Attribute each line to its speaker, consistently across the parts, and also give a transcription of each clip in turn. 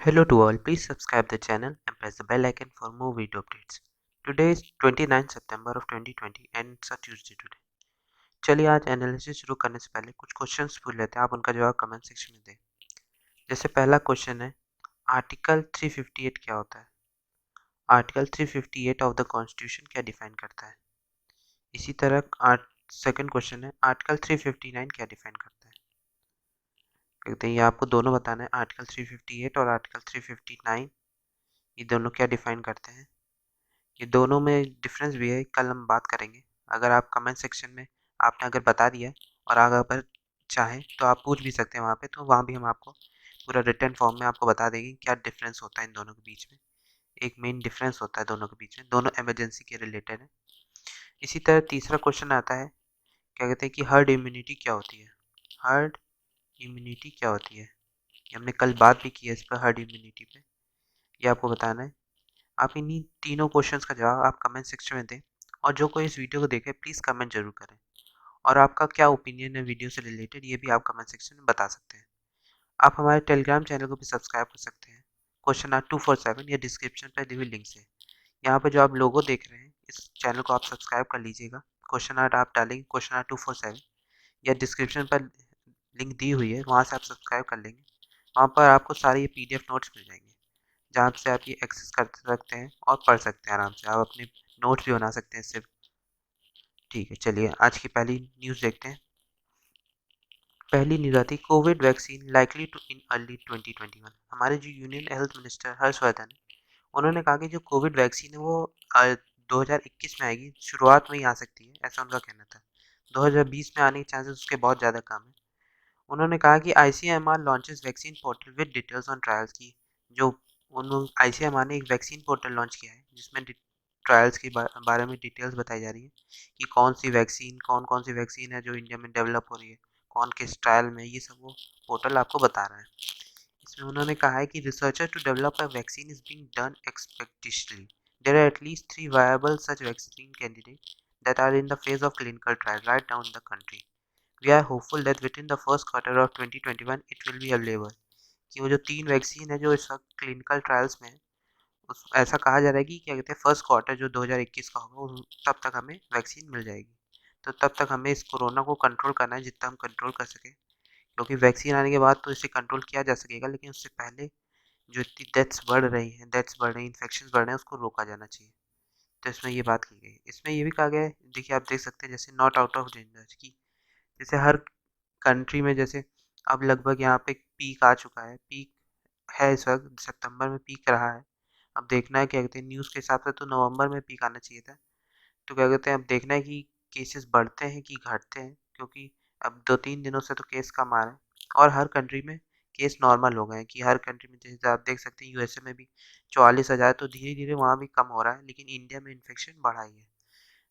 Speaker 1: Hello to all, please subscribe the channel and press the bell icon for more video updates. Today is 29 September of 2020 and it's a Tuesday today. चलिए आज analysis शुरू करने से पहले कुछ questions पूछ लेते हैं, आप उनका जवाब कमेंट सेक्शन में दें। जैसे पहला क्वेश्चन है, आर्टिकल 358 क्या होता है? आर्टिकल 358 ऑफ द कॉन्स्टिट्यूशन क्या डिफाइन करता है? इसी तरह सेकंड क्वेश्चन है, आर्टिकल 359 क्या डिफाइन करता है? कहते हैं ये आपको दोनों बताना है, आर्टिकल 358 और आर्टिकल 359 ये दोनों क्या डिफाइन करते हैं। ये दोनों में डिफरेंस भी है, कल हम बात करेंगे। अगर आप कमेंट सेक्शन में आपने अगर बता दिया और अगर चाहें तो आप पूछ भी सकते हैं वहाँ पे, तो वहाँ भी हम आपको पूरा रिटर्न फॉर्म में आपको बता देंगे क्या डिफरेंस होता है इन दोनों के बीच में। एक मेन डिफरेंस होता है दोनों के बीच में, दोनों इमरजेंसी के रिलेटेड है। इसी तरह तीसरा क्वेश्चन आता है, क्या कहते हैं कि हर्ड इम्यूनिटी क्या होती है? हर्ड इम्यूनिटी क्या होती है? ये हमने कल बात भी की है इस पर, हर्ड इम्यूनिटी पे। ये आपको बताना है। आप इन्हीं तीनों क्वेश्चंस का जवाब आप कमेंट सेक्शन में दें, और जो कोई इस वीडियो को देखे प्लीज़ कमेंट जरूर करें, और आपका क्या ओपिनियन है वीडियो से रिलेटेड ये भी आप कमेंट सेक्शन में बता सकते हैं। आप हमारे टेलीग्राम चैनल को भी सब्सक्राइब कर सकते हैं, क्वेश्चन आर 247 या डिस्क्रिप्शन पर दी हुई लिंक से। यहाँ पर जो आप लोगो देख रहे हैं इस चैनल को आप सब्सक्राइब कर लीजिएगा। क्वेश्चन आर आप डालेंगे क्वेश्चन आर 247 या डिस्क्रिप्शन पर लिंक दी हुई है, वहाँ से आप सब्सक्राइब कर लेंगे। वहाँ पर आपको सारे ये PDF नोट्स मिल जाएंगे, जहाँ से आप ये एक्सेस कर सकते हैं और पढ़ सकते हैं आराम से। आप अपने नोट्स भी बना सकते हैं इससे। ठीक है, चलिए आज की पहली न्यूज़ देखते हैं। पहली न्यूज़ आती है, COVID vaccine likely to in early 2021। हमारे जो यूनियन हेल्थ मिनिस्टर हर्षवर्धन है, उन्होंने कहा कि जो कोविड वैक्सीन है वो 2021 में आएगी, शुरुआत में ही आ सकती है, ऐसा उनका कहना था। 2020 में आने के चांसेस उसके बहुत ज़्यादा कम है। उन्होंने कहा कि ICMR launches vaccine portal with details on trials की। जो उन ICMR ने एक वैक्सीन पोर्टल लॉन्च किया है जिसमें ट्रायल्स के बारे में डिटेल्स बताई जा रही है कि कौन कौन सी वैक्सीन है जो इंडिया में डेवलप हो रही है, कौन किस ट्रायल में, ये सब वो पोर्टल आपको बता रहा है। इसमें उन्होंने कहा है कि researcher to develop a vaccine is being done expectedly. There are at least 3 viable such vaccine candidate that are in the phase of clinical trial right now in the country. We are hopeful that within the first quarter of 2021 it will be available। कि वो जो 3 vaccine है जो इस वक्त clinical trials में है, उस ऐसा कहा जा रहा है कि क्या कहते हैं फर्स्ट क्वार्टर जो 2021 का होगा तब तक हमें वैक्सीन मिल जाएगी। तो तब तक हमें इस कोरोना को कंट्रोल करना है जितना हम कंट्रोल कर सकें, क्योंकि वैक्सीन आने के बाद तो इसे कंट्रोल किया जा सकेगा, लेकिन उससे पहले जो इतनी डेथ्स बढ़ रही हैं, इन्फेक्शन बढ़ रहे हैं, उसको रोका जाना चाहिए। तो इसमें ये बात की गई। इसमें ये भी कहा गया है, देखिए आप देख सकते हैं जैसे नॉट आउट ऑफ डेंजर की, जैसे हर कंट्री में जैसे अब लगभग यहाँ पे पीक आ चुका है, पीक है इस वक्त सितंबर में पीक रहा है। अब देखना है क्या कहते हैं, न्यूज़ के हिसाब से तो नवंबर में पीक आना चाहिए था। तो क्या कहते हैं अब देखना है कि केसेस बढ़ते हैं कि घटते हैं, क्योंकि अब 2-3 दिनों से तो केस कम आ रहे हैं और हर कंट्री में केस नॉर्मल हो गए हैं। कि हर कंट्री में जैसे आप देख सकते हैं यूएसए में भी 44,000, तो धीरे धीरे वहाँ भी कम हो रहा है, लेकिन इंडिया में इन्फेक्शन बढ़ा ही है।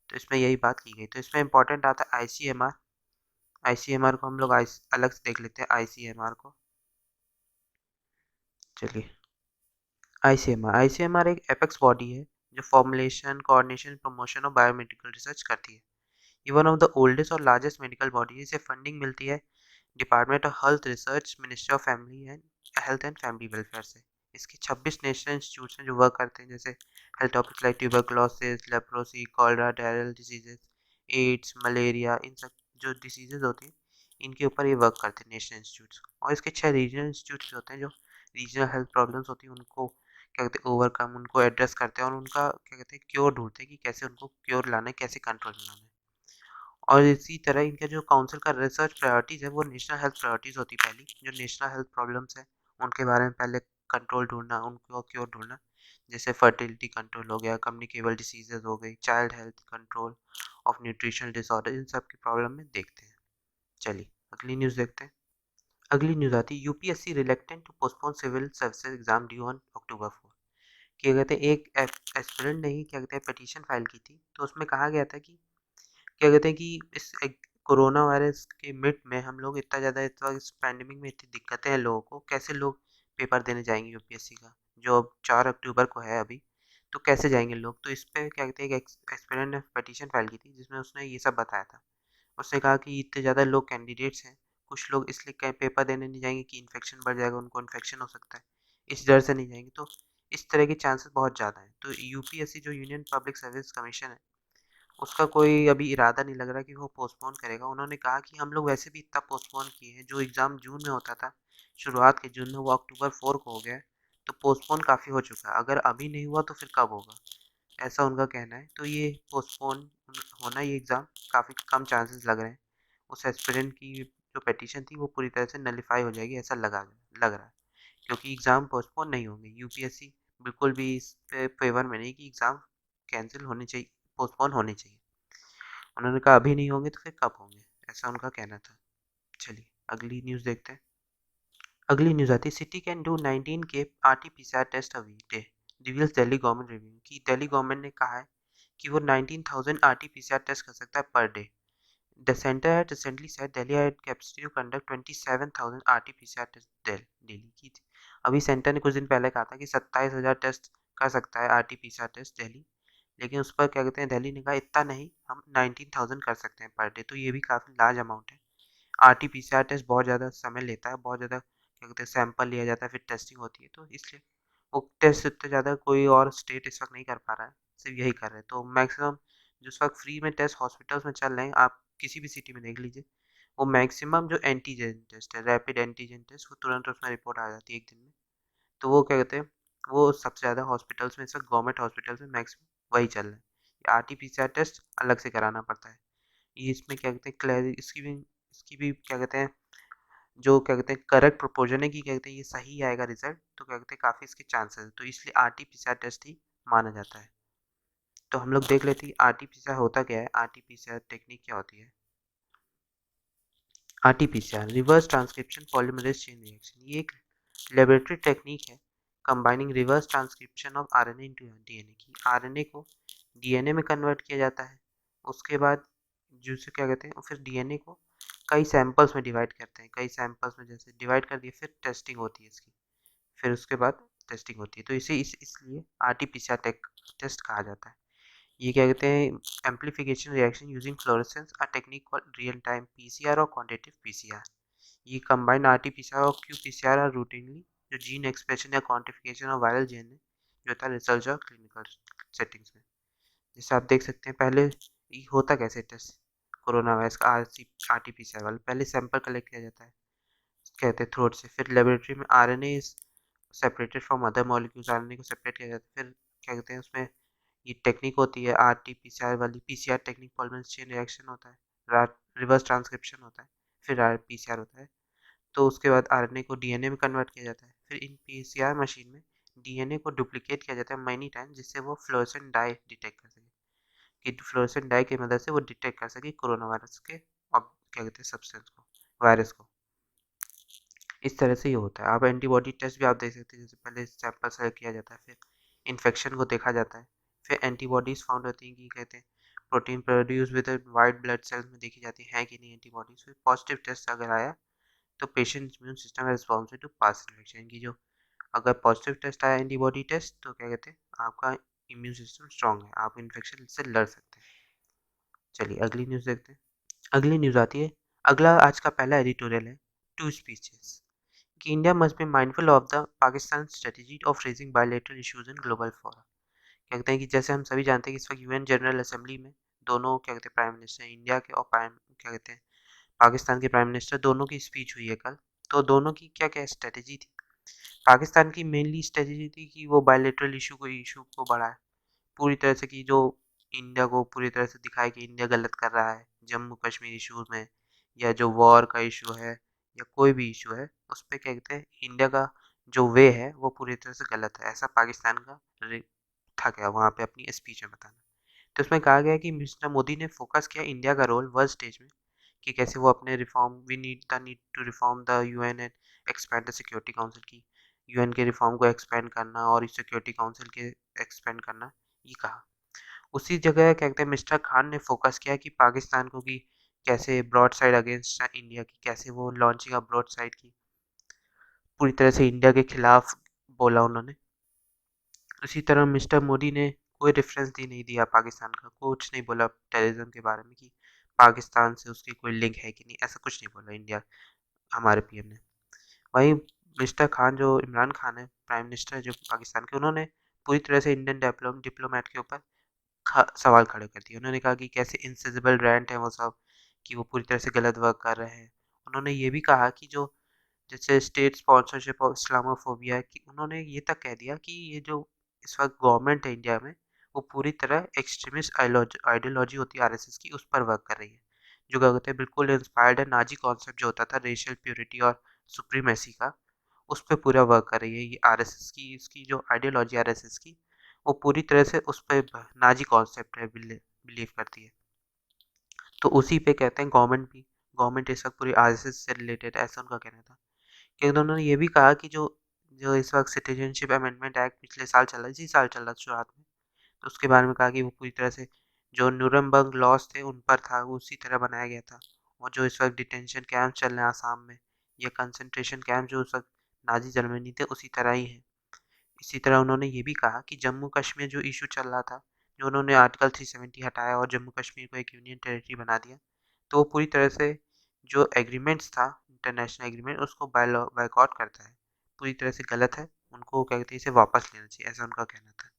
Speaker 1: तो इसमें यही बात की गई। तो इसमें इंपॉर्टेंट आता है ICMR। ICMR को हम लोग अलग से देख लेते हैं ICMR को। चलिए, ICMR एक एपेक्स बॉडी है जो फॉर्मुलेशन, कोऑर्डिनेशन, प्रमोशन और बायोमेडिकल रिसर्च करती है। ये वन ऑफ द ओल्डेस्ट और लार्जेस्ट मेडिकल बॉडी है। इसे फंडिंग मिलती है department of health research, ministry of family and health and family welfare से। इसके 26 नेशनल इंस्टीट्यूट्स हैं जो वर्क करते हैं, जैसे health topics like tuberculosis, leprosy, cholera, diarrhoeal diseases, AIDS, malaria, इन सब जो डिसीजेज होती हैं इनके ऊपर ये वर्क करते हैं नेशनल इंस्टीट्यूट्स। और इसके 6 रीजनल इंस्टीट्यूट्स होते हैं जो रीजनल हेल्थ प्रॉब्लम्स होती हैं उनको क्या कहते हैं ओवरकम, उनको एड्रेस करते हैं और उनका क्या कहते हैं क्योर ढूंढते हैं कि कैसे उनको क्योर लाना है, कैसे कंट्रोल में लाना है। और इसी तरह इनका जो काउंसिल का रिसर्च प्रायोरिटीज़ है वो नेशनल हेल्थ प्रायोरिटीज़ होती है। पहली जो नेशनल हेल्थ प्रॉब्लम्स है उनके बारे में पहले कंट्रोल ढूंढना, उनको क्योर ढूंढना, जैसे फर्टिलिटी कंट्रोल हो गया, कम्युनिकेबल डिसीजेज हो गई, child health control of nutritional disorder, इन सब की प्रॉब्लम में देखते हैं। चलिए अगली न्यूज़ देखते हैं। अगली न्यूज़ आती है, UPSC reluctant to postpone civil services exam due on October 4। क्या कहते हैं एक एस्पिरेंट ने ही क्या कहते हैं पिटीशन फाइल की थी, तो उसमें कहा गया था कि क्या कहते हैं कि इस एक कोरोना वायरस के मिड में हम लोग इतना ज़्यादा इस पैंडेमिक में इतनी दिक्कतें हैं लोगों को, कैसे लोग पेपर देने जाएंगे यूपीएससी का जो अब 4 अक्टूबर को है अभी, तो कैसे जाएंगे लोग। तो इस पे क्या कहते हैं एक एस्पिरेंट ने पिटीशन फाइल की थी जिसमें उसने ये सब बताया था। उसने कहा कि इतने ज़्यादा लोग कैंडिडेट्स हैं, कुछ लोग इसलिए पेपर देने नहीं जाएंगे कि इन्फेक्शन बढ़ जाएगा, उनको इन्फेक्शन हो सकता है, इस डर से नहीं जाएंगे, तो इस तरह के चांसेस बहुत ज़्यादा हैं। तो यूपीएससी जो यूनियन पब्लिक सर्विस कमीशन है, उसका कोई अभी इरादा नहीं लग रहा कि वो पोस्टपोन करेगा। उन्होंने कहा कि हम लोग वैसे भी इतना पोस्टपोन किए हैं, जो एग्ज़ाम जून में होता था, शुरुआत के जून में, वो अक्टूबर 4 को हो गया है, तो पोस्टपोन काफ़ी हो चुका है। अगर अभी नहीं हुआ तो फिर कब होगा, ऐसा उनका कहना है। तो ये पोस्टपोन होना, ये एग्ज़ाम काफ़ी कम चांसेस लग रहे हैं। उस एस्पिरेंट की जो पिटीशन थी वो पूरी तरह से नलिफाई हो जाएगी, ऐसा लग रहा है, क्योंकि एग्ज़ाम पोस्टपोन नहीं होंगे। यूपीएससी बिल्कुल भी इस पे फेवर में नहीं कि एग्ज़ाम कैंसिल होने चाहिए, पोस्टपोन होने चाहिए। उन्होंने कहा अभी नहीं होंगे तो फिर कब होंगे, ऐसा उनका कहना था। चलिए अगली न्यूज़ देखते हैं। अगली न्यूज़ आती है, सिटी कैन डू 19 के RT-PCR test a week day, reveals Delhi government review. कि दिल्ली गवर्नमेंट ने कहा है कि वो 19,000 आरटी-पीसीआर टेस्ट कर सकता है per day. The center had recently said Delhi had capacity to conduct 27,000 RT-PCR test daily की थी। अभी सेंटर ने कुछ दिन पहले कहा था कि 27,000 टेस्ट कर सकता है RT-PCR टेस्ट दिल्ली, लेकिन उस पर क्या कहते हैं, दिल्ली ने कहा इतना नहीं, हम 19,000 कर सकते हैं पर डे। तो ये भी काफ़ी लार्ज अमाउंट है। RT-PCR टेस्ट बहुत ज़्यादा समय लेता है, बहुत ज़्यादा क्या कहते हैं सैंपल लिया जाता है, फिर टेस्टिंग होती है, तो इसलिए वो टेस्ट इतने ज़्यादा कोई और स्टेट इस वक्त नहीं कर पा रहा है, सिर्फ यही कर रहे हैं। तो मैक्सिमम जो इस वक्त फ्री में टेस्ट हॉस्पिटल्स में चल रहे हैं, आप किसी भी सिटी में देख लीजिए, वो मैक्सिमम जो एंटीजन टेस्ट है, रैपिड एंटीजन टेस्ट, वो तुरंत उसमें रिपोर्ट आ जाती है एक दिन में। तो वो क्या कहते हैं, वो सबसे ज़्यादा हॉस्पिटल्स में, इस वक्त गवर्नमेंट हॉस्पिटल्स में मैक्सिमम वही चल रहा है। RT-PCR टेस्ट अलग से कराना पड़ता है। ये इसमें क्या कहते हैं इसकी भी क्या कहते हैं, जो क्या कहते हैं करेक्ट प्रोपोजन है कि क्या कहते हैं ये सही आएगा रिजल्ट, तो क्या कहते हैं काफ़ी इसके चांसेस है, तो इसलिए RT-PCR टेस्ट ही माना जाता है। तो हम लोग देख लेते हैं RT-PCR होता क्या है, RT-PCR टेक्निक क्या होती है। RT-PCR reverse transcription polymerase chain reaction, ये एक लेबोरेटरी टेक्निक है combining reverse transcription of RNA into DNA. की आरएनए को डीएनए में कन्वर्ट किया जाता है, उसके बाद जिसे क्या कहते हैं, फिर डीएनए को कई सैंपल्स में डिवाइड करते हैं, कई सैंपल्स में जैसे डिवाइड कर दिए, फिर टेस्टिंग होती है इसकी, फिर उसके बाद टेस्टिंग होती है। तो इसे इसलिए RT-PCR टेस्ट कहा जाता है। ये क्या कहते हैं, amplification reaction using fluorescence, a technique called real time PCR और क्वांटिटेटिव पीसीआर। ये कंबाइंड RT-PCR और qPCR आर रूटीनली जो जीन एक्सप्रेशन या क्वांटिफिकेशन और वायरल जीन है, जो होता है रिसर्च और क्लिनिकल सेटिंग्स में। जैसे आप देख सकते हैं, पहले ये होता कैसे टेस्ट, कोरोना वायरस का RT-PCR वाला, पहले सैंपल कलेक्ट किया जाता है, कहते हैं थ्रोट से, फिर लेबोरेटरी में RNA is separated from other molecules, RNA को सेपरेट किया जाता है, फिर क्या कहते हैं उसमें ये टेक्निक होती है RT-PCR वाली, PCR technique, polymerase chain reaction होता है, रिवर्स ट्रांसक्रिप्शन होता है, फिर PCR होता है। तो उसके बाद आरएनए को डीएनए में कन्वर्ट किया जाता है, फिर इन पीसीआर मशीन में डीएनए को डुप्लीकेट किया जाता है मैनी टाइम, जिससे वो फ्लोरेसेंट डाई डिटेक्ट कर सके, कि फ्लोरेसेंट डाई की मदद से वो डिटेक्ट कर सके कोरोना वायरस के, अब क्या कहते हैं सब्सटेंस को, वायरस को। इस तरह से ये होता है। आप एंटीबॉडी टेस्ट भी आप देख सकते हैं, जैसे पहले सैंपल सेलेक्ट किया जाता है, फिर इन्फेक्शन को देखा जाता है, फिर एंटीबॉडीज फाउंड होती हैं कि कहते हैं protein produce with white blood cells में देखी जाती है कि नहीं एंटीबॉडीज, फिर पॉजिटिव टेस्ट अगर आया तो पेशेंट इम्यून सिस्टम है रिस्पॉन्सिव टू पास इन्फेक्शन की, जो अगर पॉजिटिव टेस्ट आया एंटीबॉडी टेस्ट, तो क्या कहते हैं आपका इम्यून सिस्टम स्ट्रांग है, आप इन्फेक्शन से लड़ सकते हैं। चलिए अगली न्यूज़ देखते हैं। अगली न्यूज़ आती है, अगला आज का पहला एडिटोरियल है, टू स्पीचेस, कि India must be mindful of the Pakistan strategy of raising bilateral issues in global forum. कहते हैं कि जैसे हम सभी जानते हैं कि इस वक्त यूएन जनरल असेंबली में दोनों क्या कहते हैं प्राइम मिनिस्टर इंडिया के और प्राइम क्या कहते हैं पाकिस्तान के प्राइम मिनिस्टर दोनों की स्पीच हुई है कल। तो दोनों की क्या क्या स्ट्रेटजी थी। पाकिस्तान की मेनली स्ट्रेटजी थी कि वो बायलैटरल इशू को बढ़ाए, पूरी तरह से, कि जो इंडिया को पूरी तरह से दिखाए कि इंडिया गलत कर रहा है जम्मू कश्मीर इशूज़ में, या जो वॉर का इशू है, या कोई भी इशू है, उस पे क्या कहते हैं इंडिया का जो वे है वो पूरी तरह से गलत है, ऐसा पाकिस्तान का था क्या वहाँ पे अपनी स्पीच में बताना। तो उसमें कहा गया कि मिस्टर मोदी ने फोकस किया इंडिया का रोल वर्ल्ड स्टेज में, कि कैसे वो अपने reform, we need to reform the UN and expand the security council की, यूएन के रिफॉर्म को एक्सपेंड करना और इस सिक्योरिटी काउंसिल के एक्सपेंड करना, ये कहा। उसी जगह क्या कहते हैं मिस्टर खान ने फोकस किया कि पाकिस्तान को, कि कैसे ब्रॉड साइड अगेंस्ट इंडिया की, कैसे वो लॉन्चिंग ऑफ ब्रॉड साइड की, पूरी तरह से इंडिया के खिलाफ बोला उन्होंने। उसी तरह मिस्टर मोदी ने कोई रेफरेंस दी नहीं दिया पाकिस्तान का, कुछ नहीं बोला टेररिज्म के बारे में कि पाकिस्तान से उसकी कोई लिंक है कि नहीं, ऐसा कुछ नहीं बोला इंडिया, हमारे पीएम ने। वहीं मिस्टर खान जो इमरान खान है प्राइम मिनिस्टर जो पाकिस्तान के, उन्होंने पूरी तरह से इंडियन डिप्लोमेट के ऊपर सवाल खड़े कर दिए। उन्होंने कहा कि कैसे इनसेसिबल रेंट है वो सब, कि वो पूरी तरह से गलत वर्क कर रहे हैं। उन्होंने ये भी कहा कि जो जैसे स्टेट स्पॉन्सरशिप ऑफ इस्लामोफोबिया है, कि उन्होंने ये तक कह दिया कि ये जो इस वक्त गवर्नमेंट है इंडिया में, वो पूरी तरह एक्सट्रीमिस्ट आइडियोलॉजी होती है आरएसएस की, उस पर वर्क कर रही है। जो क्या कहते हैं बिल्कुल इंस्पायर्ड है नाजी कॉन्सेप्ट जो होता था रेशियल प्योरिटी और सुप्रीमेसी का, उस पे पूरा वर्क कर रही है ये आरएसएस की। इसकी जो आइडियोलॉजी आरएसएस की, वो पूरी तरह से उस पे नाजी कॉन्सेप्ट है, बिलीव करती है। तो उसी पे कहते हैं गवर्नमेंट इस वक्त पूरी आरएसएस से रिलेटेड, ऐसा उनका कहना था। क्योंकि उन्होंने ये भी कहा कि जो जो इस वक्त सिटीजनशिप अमेंडमेंट एक्ट पिछले साल चला, इसी साल चला शुरुआत में, तो उसके बारे में कहा कि वो पूरी तरह से जो न्यूरमबर्ग लॉज थे उन पर था, वो उसी तरह बनाया गया था। और जो इस वक्त डिटेंशन कैंप चल रहे हैं आसाम में, ये कंसंट्रेशन कैंप जो उस वक्त नाजी जर्मनी थे उसी तरह ही है। इसी तरह उन्होंने ये भी कहा कि जम्मू कश्मीर जो इशू चल रहा था, जो उन्होंने आर्टिकल 370 हटाया और जम्मू कश्मीर को एक यूनियन टेरिटरी बना दिया, तो वो पूरी तरह से जो एग्रीमेंट्स था इंटरनेशनल एग्रीमेंट, उसको बायकॉट करता है, पूरी तरह से गलत है। उनको क्या कहते हैं, इसे वापस लेना चाहिए, ऐसा उनका कहना था।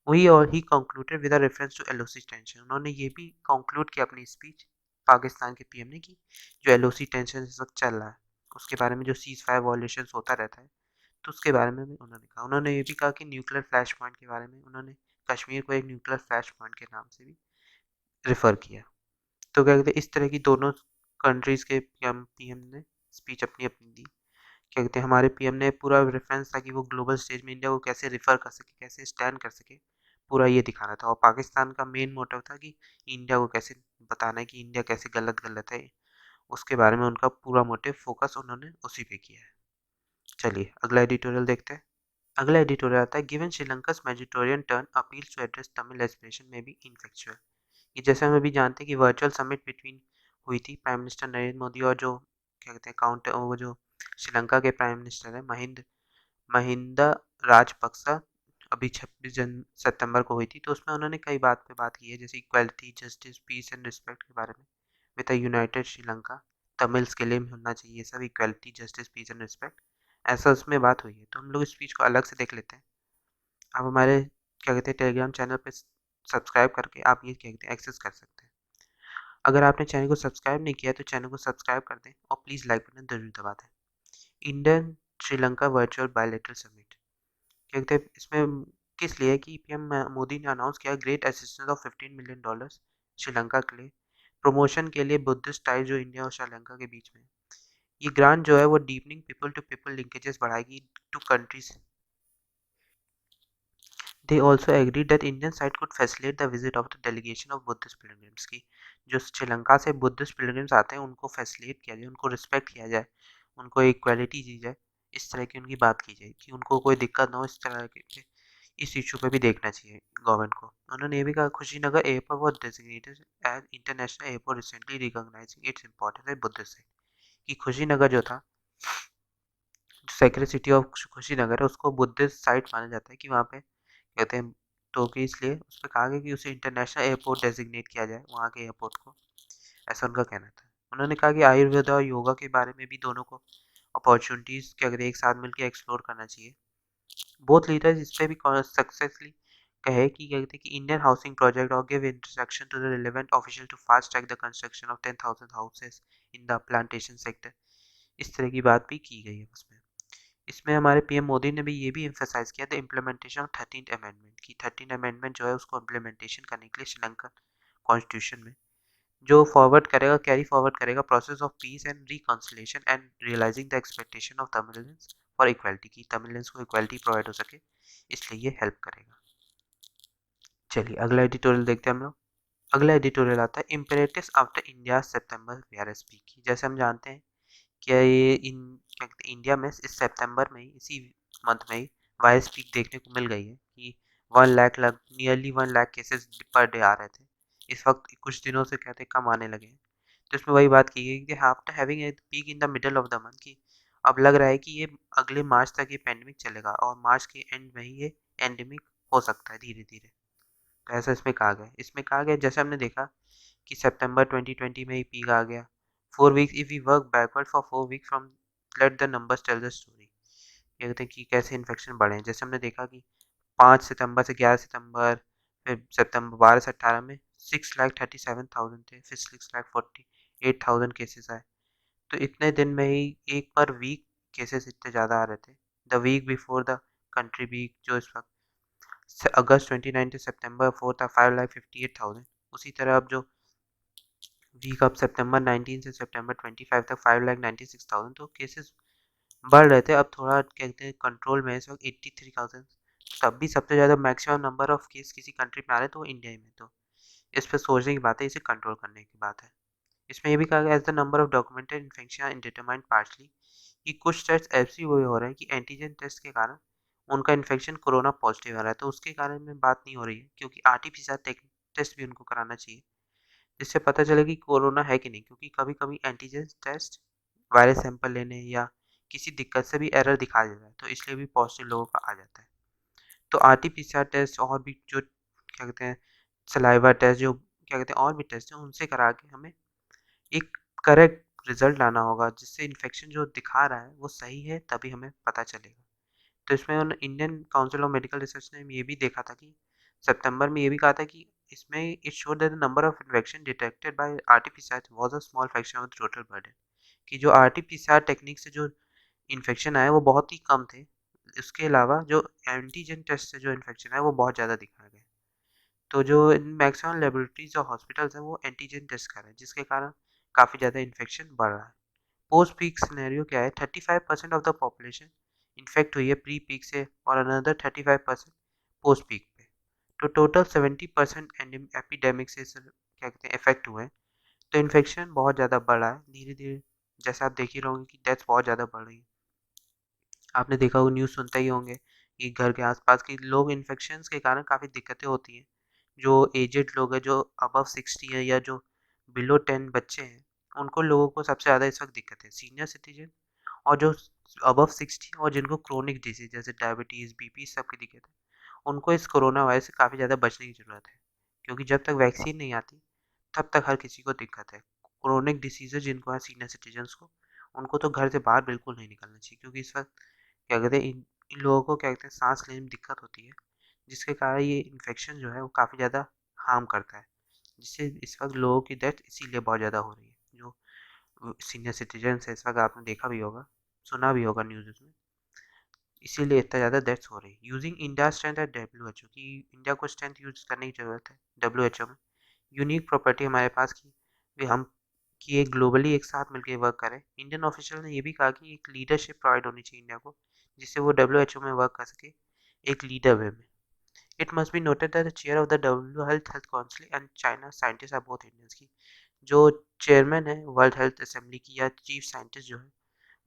Speaker 1: वही, और he concluded with reference to LOC tension. उन्होंने ये भी कंक्लूड किया अपनी स्पीच पाकिस्तान के पीएम ने, कि जो एलओसी टेंशन इस वक्त चल रहा है उसके बारे में, जो सीज फायर वॉलेशन होता रहता है, तो उसके बारे में भी उन्होंने कहा। उन्होंने ये भी कहा कि न्यूक्लियर फ्लैश पॉइंट के बारे में, उन्होंने कश्मीर को एक न्यूक्लियर फ्लैश पॉइंट के नाम से भी रेफर किया। तो क्या कहते हैं, इस तरह की दोनों कंट्रीज के पीएम ने स्पीच अपनी अपनी दी। क्या कहते हैं, हमारे पीएम ने पूरा रेफरेंस था कि वो ग्लोबल स्टेज में इंडिया को कैसे रिफर कर सके, कैसे स्टैंड कर सके, पूरा ये दिखाना था। और पाकिस्तान का मेन मोटिव था कि इंडिया को कैसे बताना है कि इंडिया कैसे गलत गलत है, उसके बारे में उनका पूरा मोटिव फोकस उन्होंने उसी पे किया है। चलिए अगला एडिटोरियल देखते हैं। अगला एडिटोरियल आता है, गिवन श्रीलंका's Mediterranean turn appeals to address Tamil aspiration may be ineffectual. ये जैसे हम अभी जानते हैं कि वर्चुअल समिट बिटवीन हुई थी प्राइम मिनिस्टर नरेंद्र मोदी और जो क्या कहते हैं काउंटर, वो जो श्रीलंका के प्राइम मिनिस्टर है महिंदा राजपक्सा, अभी 26 सितंबर को हुई थी। तो उसमें उन्होंने कई बात पे बात की है, जैसे equality, justice, peace and respect के बारे में, with a united Sri Lanka. Tamils के लिए होना चाहिए सब, equality, justice, peace and respect, ऐसा उसमें बात हुई है। तो हम लोग इस स्पीच को अलग से देख लेते हैं। आप हमारे क्या कहते हैं टेलीग्राम चैनल पे सब्सक्राइब करके आप ये क्या कहते हैं एक्सेस कर सकते हैं। अगर आपने चैनल को सब्सक्राइब नहीं किया तो चैनल को सब्सक्राइब कर दें और प्लीज़ लाइक बटन जरूर दबा दें। Indian Sri Lanka virtual bilateral summit, क्या कहते हैं इसमें किस लिए कि पीएम मोदी ने अनाउंस किया great assistance of $15 million Sri Lanka के लिए, प्रमोशन के लिए बुद्धिस्ट टाइज जो इंडिया और श्रीलंका के बीच में। ये ग्रांट जो है वो deepening people to people linkages बढ़ाएगी two countries. They also agreed that Indian side could facilitate the visit of the delegation of Buddhist pilgrims, की जो श्रीलंका से बुद्धिस्ट पिलग्रिम्स आते हैं उनको फैसिलिटेट किया जाए, उनको रिस्पेक्ट किया जाए, उनको इक्वालिटी दी जाए, इस तरह की उनकी बात की जाए कि उनको कोई दिक्कत ना हो। इस तरह के इस इशू पे भी देखना चाहिए गवर्नमेंट को। उन्होंने ये भी कहा Kushinagar airport was designated as international airport recently recognising its importance at Buddhist side, कि खुशीनगर जो था, जो सेक्रेट सिटी ऑफ खुशीनगर है, उसको बुद्धिस्ट साइट माना जाता है, कि वहाँ पे कहते हैं, तो कि इसलिए उस पर कहा गया कि उसे इंटरनेशनल एयरपोर्ट डेजिग्नेट किया जाए वहाँ के एयरपोर्ट को, ऐसा उनका कहना था। उन्होंने कहा कि आयुर्वेद और योगा के बारे में भी दोनों को अपॉर्चुनिटीज़ क्या कहते हैं एक साथ मिलकर एक्सप्लोर करना चाहिए। बोथ लीडर्स इस पर भी सक्सेसफुली कहे कि क्या कहते हैं कि इंडियन हाउसिंग प्रोजेक्ट और give instruction to the relevant official to fast track the construction of 10,000 houses in the plantation sector. इस तरह की बात भी की गई है उसमें। इसमें हमारे पीएम मोदी ने भी ये भी एम्फेसाइज किया the implementation of 13th amendment, की 13th अमेंडमेंट जो है उसको इम्प्लीमेंटेशन करने के लिए श्रीलंकन कॉन्स्टिट्यूशन में, जो फॉरवर्ड करेगा, कैरी फॉरवर्ड करेगा process of peace and reconciliation and realising the expectation of Tamilians for equality, की तमिलियंस को इक्वालिटी प्रोवाइड हो सके, इसलिए ये हेल्प करेगा। चलिए अगला एडिटोरियल देखते हैं हम लोग। अगला एडिटोरियल आता है इम्पेरेटिव्स आफ्टर इंडिया सितंबर वीआरएसपी की। जैसे हम जानते हैं क्या ये क्या कहते हैं इंडिया में इस सितंबर में ही, इसी मंथ में ही वायरस पीक देखने को मिल गई है, कि 1 lakh nearly 1 lakh cases per day आ रहे थे। इस वक्त कुछ दिनों से कहते कम आने लगे हैं। तो इसमें वही बात की गई कि after having a peak in the middle of the month, की अब लग रहा है कि ये अगले मार्च तक ये पेंडेमिक चलेगा और मार्च के एंड में ही ये एंडेमिक हो सकता है धीरे धीरे। तो ऐसा इसमें कहा गया जैसे हमने देखा कि सितंबर 2020 में ही पीक आ गया। 4 weeks, if we work backward for 4 weeks from, let the numbers tell the story, ये कहते हैं कि कैसे इन्फेक्शन बढ़े हैं। जैसे हमने देखा कि 5 सितंबर से 11 सितंबर, फिर सितंबर 12 से 18 में 6,37,000 थे, फिर 6,48,000 केसेस आए। तो इतने दिन में ही एक पर वीक केसेस इतने ज़्यादा आ रहे थे। The week before the country week जो इस वक्त अगस्त 29 से सितंबर 4 था 5,58,000। उसी तरह अब जो वीक अब सितंबर 19 से सितंबर 25 तक 5,96,000 तो केसेस बढ़ रहे थे। अब थोड़ा कहते हैं कंट्रोल में इस वक्त 83,000। तब भी सबसे ज़्यादा मैक्सिमम नंबर ऑफ केस किसी कंट्री में आ रहे हैं तो वो इंडिया में। तो इस पर सोचने की बात है, इसे कंट्रोल करने की बात है। इसमें ये भी कहा गया as the number of documented infection indeterminate partly कि कुछ टेस्ट ऐसे हुए हो रहे हैं कि एंटीजन टेस्ट के कारण उनका इन्फेक्शन कोरोना पॉजिटिव आ रहा है, तो उसके कारण में बात नहीं हो रही है, क्योंकि आरटीपीसीआर टेस्ट भी उनको कराना चाहिए जिससे पता चले कि कोरोना है कि नहीं। क्योंकि कभी कभी एंटीजन टेस्ट वायरस सैंपल लेने या किसी दिक्कत से भी एरर दिखा देता है, तो इसलिए भी पॉजिटिव लोगों का आ जाता है। तो आरटीपीसीआर टेस्ट और भी जो क्या कहते हैं सलाइवा टेस्ट, जो क्या कहते हैं और भी टेस्ट हैं, उनसे करा के हमें एक करेक्ट रिजल्ट लाना होगा जिससे इन्फेक्शन जो दिखा रहा है वो सही है, तभी हमें पता चलेगा। तो इसमें Indian council of medical research ने ये भी देखा था कि सितंबर में ये भी कहा था कि इसमें it showed that the number of infection detected by RTPCR was a small fraction of the total burden, कि जो आरटीपीसीआर टेक्निक से जो इन्फेक्शन आए वो बहुत ही कम थे। इसके अलावा जो एंटीजन टेस्ट से जो इन्फेक्शन है वो बहुत ज़्यादा दिखाया गया। तो जो मैक्सिमम लेबोरेटरीज और हॉस्पिटल्स हैं वो एंटीजन टेस्ट कर रहे हैं जिसके कारण काफ़ी ज़्यादा इन्फेक्शन बढ़ रहा है। पोस्ट पीक सिनेरियो क्या है, 35% ऑफ द पॉपुलेशन इन्फेक्ट हुई है प्री पीक से और अनदर 35% पोस्ट पीक पे। तो टोटल 70% एपिडेमिक से क्या कहते हैं इफेक्ट हुए हैं। तो इन्फेक्शन बहुत ज़्यादा बढ़ रहा है धीरे धीरे। जैसे आप देख ही रहोगे कि डेथ्स बहुत ज़्यादा बढ़ रही है। आपने देखा होगा, न्यूज़ सुनते ही होंगे कि घर के आसपास के लोग इन्फेक्शंस के कारण काफ़ी दिक्कतें होती हैं। जो एजेड लोग हैं, जो अबव 60 है या जो बिलो 10 बच्चे हैं, उनको लोगों को सबसे ज़्यादा इस वक्त दिक्कत है। सीनियर सिटीजन और जो अबव 60 और जिनको क्रोनिक डिजीज जैसे डायबिटीज़, बीपी सब की दिक्कत है, उनको इस कोरोना वायरस से काफ़ी ज़्यादा बचने की ज़रूरत है। क्योंकि जब तक वैक्सीन नहीं आती तब तक हर किसी को दिक्कत है। क्रोनिक डिसीज़ेज़ जिनको है सीनियर सिटीजन्स को, उनको तो घर से बाहर बिल्कुल नहीं निकलना चाहिए, क्योंकि इस वक्त क्या कहते हैं इन लोगों को क्या कहते हैं सांस लेने में दिक्कत होती है, जिसके कारण ये इन्फेक्शन जो है वो काफ़ी ज़्यादा हार्म करता है, जिससे इस वक्त लोगों की डेथ इसीलिए बहुत ज़्यादा हो रही है। जो सीनियर सिटीजन है इस वक्त आपने देखा भी होगा, सुना भी होगा न्यूज़ में, इसीलिए इतना ज़्यादा डेथ्स हो रही है। Using India strength eight WHO की इंडिया को स्ट्रेंथ यूज करने की ज़रूरत है WHO में। यूनिक प्रॉपर्टी हमारे पास की भी हम कि एक ग्लोबली एक साथ मिलकर वर्क करें। इंडियन ऑफिशियल ने ये भी कहा कि एक लीडरशिप प्रोवाइड होनी चाहिए इंडिया को, जिससे वो WHO में वर्क कर सके एक लीडर वे में। It must be noted that the chair of the health council and China scientist are both Indians की जो चेयरमैन है वर्ल्ड हेल्थ असेंबली की या चीफ साइंटिस्ट जो है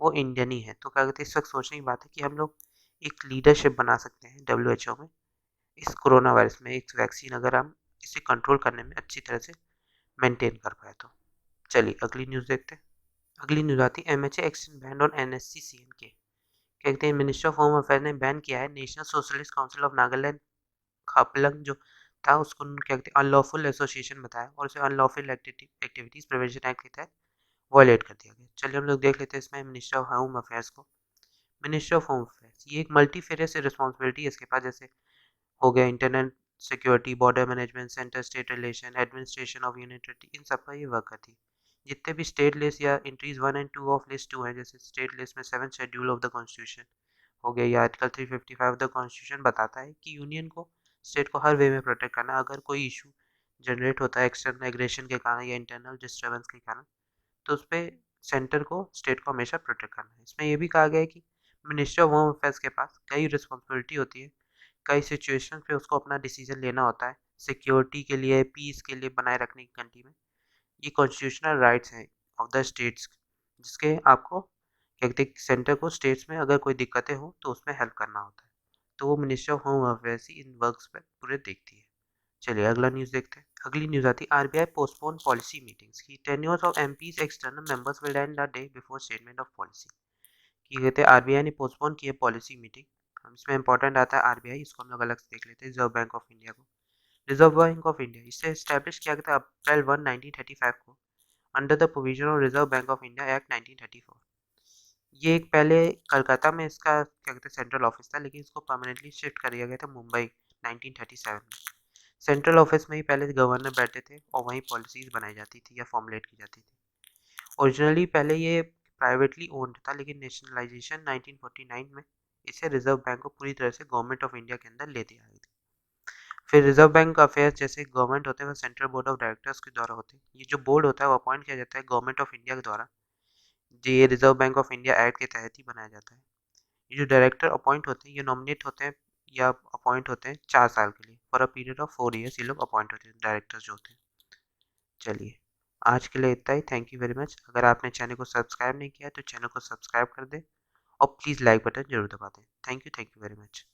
Speaker 1: वो इंडियन ही है। तो क्या कहते हैं इस वक्त सोचने की बात है कि हम लोग एक लीडरशिप बना सकते हैं WHO में इस कोरोना वायरस में। एक वैक्सीन अगर हम इसे कंट्रोल करने में अच्छी तरह से मेंटेन कर पाए तो। चलिए अगली न्यूज़ देखते हैं। अगली न्यूज़ आती है MHA action ban on NSC-CN के। कहते हैं मिनिस्टर ऑफ होम अफेयर ने बैन किया है national socialist council of Nagaland Khaplang जो था उसको क्या कहते हैं अनलॉफुल एसोसिएशन बताया और उसे अनलॉफुल एक्टिविटीज़ प्रिवेंशन एक्ट के तहत वायलेट कर दिया गया। चलिए हम लोग देख लेते हैं इसमें मिनिस्टर ऑफ होम अफेयर्स को। मिनिस्टर ऑफ होम अफेयर्स ये एक मल्टीफेरियस रिस्पॉन्सिबिलिटी है इसके पास, जैसे हो गया internet security, border management, centre state relation, administration of unit, इन सब पर ये वर्क करती है। जितने भी स्टेट लिस्ट या एंट्रीज 1 और 2 ऑफ लिस्ट 2 है, जैसे स्टेट लिस्ट में 7 शेड्यूल ऑफ द कॉन्स्टिट्यूशन हो गया, या आर्टिकल 355 ऑफ द कॉन्स्टिट्यूशन बताता है कि यूनियन को स्टेट को हर वे में प्रोटेक्ट करना। अगर कोई इशू जनरेट होता है एक्सटर्नल एग्रेशन के कारण या इंटरनल डिस्टर्बेंस के कारण, तो उस पर सेंटर को स्टेट को हमेशा प्रोटेक्ट करना है। इसमें यह भी कहा गया है कि मिनिस्टर ऑफ होम अफेयर्स के पास कई रिस्पॉन्सिबिलिटी होती है, कई सिचुएशन पे उसको अपना डिसीजन लेना होता है सिक्योरिटी के लिए, पीस के लिए बनाए रखने की कंट्री में। ये कॉन्स्टिट्यूशनल राइट्स हैं ऑफ द स्टेट्स, जिसके आपको क्या कहते हैं सेंटर को स्टेट्स में अगर कोई दिक्कतें हो तो उसमें हेल्प करना होता है। तो वो minister of home affairs he in works पर पूरे देखती है। चलिए अगला न्यूज़ देखते हैं। अगली न्यूज़ आती है RBI पोस्टपोन पॉलिसी मीटिंग्स की tenures of MPs external members will and the day before statement of policy. कि कहते हैं RBI ने पोस्टपोन किए पॉलिसी मीटिंग। हम इसमें इंपॉर्टेंट आता है RBI, इसको हम लोग अलग से देख लेते हैं। रिजर्व बैंक ऑफ इंडिया को, रिजर्व बैंक ऑफ इंडिया इसे एस्टैब्लिश किया गया था अप्रैल 1 1935 को under the provision of reserve bank of India act 1934। ये एक पहले कलकत्ता में इसका क्या कहते हैं सेंट्रल ऑफिस था, लेकिन इसको परमानेंटली शिफ्ट कर दिया गया था मुंबई 1937 में। सेंट्रल ऑफिस में ही पहले गवर्नर बैठते थे और वहीं पॉलिसीज बनाई जाती थी या फॉर्मुलेट की जाती थी। ओरिजिनली पहले ये प्राइवेटली ओन्ड था, लेकिन नेशनलाइजेशन 1949 में इसे रिजर्व बैंक को पूरी तरह से गवर्नमेंट ऑफ इंडिया के अंदर ले दिया गया था। फिर रिजर्व बैंक अफेयर्स जैसे गवर्नमेंट होते हैं वो सेंट्रल बोर्ड ऑफ डायरेक्टर्स के द्वारा होते हैं। ये जो बोर्ड होता है वो अपॉइंट किया जाता है गवर्नमेंट ऑफ इंडिया के द्वारा, जो ये reserve bank of India act के तहत ही बनाया जाता है। ये जो डायरेक्टर अपॉइंट होते हैं ये नॉमिनेट होते हैं या अपॉइंट होते हैं 4 साल के लिए, for a period of 4 years ये लोग अपॉइंट होते हैं डायरेक्टर्स जो होते हैं। चलिए, आज के लिए इतना ही। Thank you very much. अगर आपने चैनल को सब्सक्राइब नहीं किया है तो चैनल को सब्सक्राइब कर दें और प्लीज़ लाइक बटन जरूर दबा दें। Thank you very much.